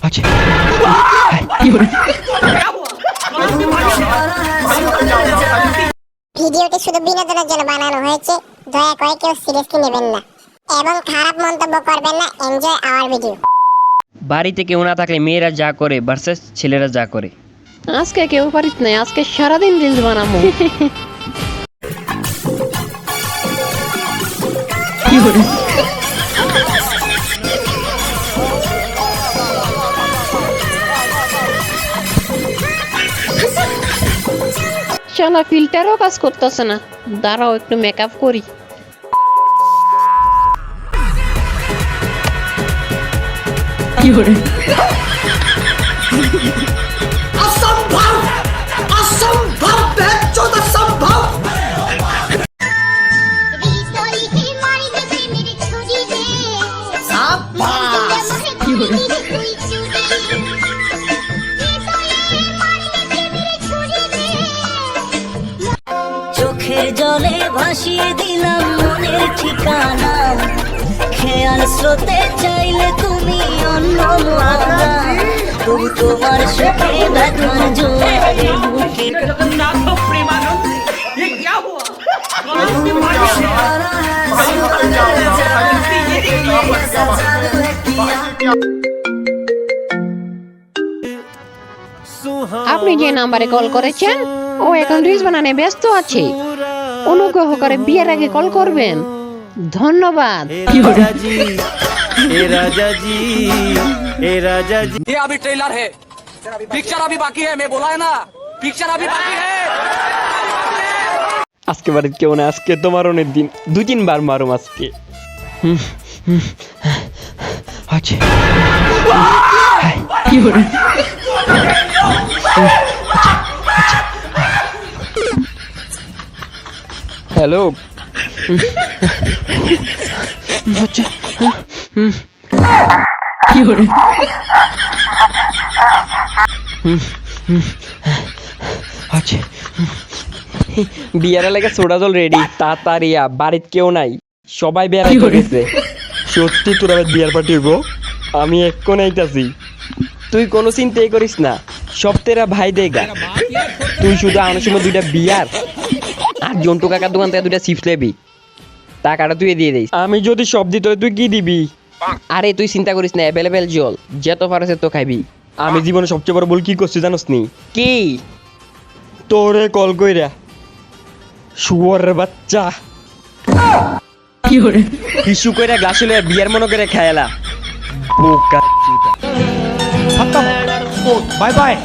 আচ্ছা ভিডিওটি শুধু বিনোদনের জন্য বানানো হয়েছে, দয়া করে কেউ সিরিয়াসলি নেবেন না এবং খারাপ মন্তব্য করবেন না। Enjoy our video. বাড়িতে কেউ না থাকলে মেয়েরা যা করে ভার্সেস ছেলেরা যা করে। আজকে কেউ পারিস নাই, আজকে সারাদিন রিলস বানাবো। শালা ফিল্টারও কাজ করতেছে না, দাঁড়াও একটু মেকআপ করি। চোখের জলে ভাসিয়ে দিলাম মনের ঠিকানা, খেয়াল স্রোতে চাইলে তুমি অন্য মহানা, তবু তোমার সুখে ব্যথার জোয়ারে বুকে আপনি যে নাম্বারে কল করেছেন ও এখন রিলস বানানে ব্যস্ত আছে, অনুগ্রহ করে বিয়ের আগে কল করবেন। ধন্যবাদ। ये अभी ट्रेलर है, पिक्चर अभी बाकी है। मैं बोला है ना, पिक्चर अभी बाकी है। আজকে বাড়িতে কেউ না, আজকে তোমার অনেক দিন, 2-3 বার মারুম আজকে। আচ্ছা হ্যালো আচ্ছা আচ্ছা বিয়ার লাগে সোডা জল রেডি, তাড়াতাড়ি বাড়িতে কেউ নাই, সবাই বেড়াই করেছে। সত্যি তোরা বিয়ার পার্টি হইব, আমি এক্ষণ আইতাছি, তুই কোনো চিন্তাই করিস না, সব তেরা ভাই দেগা। তুই শুধু আমার সময় 2টা বিয়ার আর জন্টু কাকার দোকান থেকে 2টা চিপস লেবি, টাকাটা তুই দিয়ে দিস। আমি যদি সব দিতে তুই কি দিবি? আরে তুই চিন্তা করিস না, অ্যাভেলেবেল জল যত পারছে তো খাইবি। আমি জীবনে সবচেয়ে বড় ভুল কি করছি জানোস নি? কি? তোরে কল কইরা শুয়োরের বাচ্চা টিস্যু কইরা গ্লাসে লয়ে বিয়ার মনে করে খায়লা বোকা চুদা। Bye bye.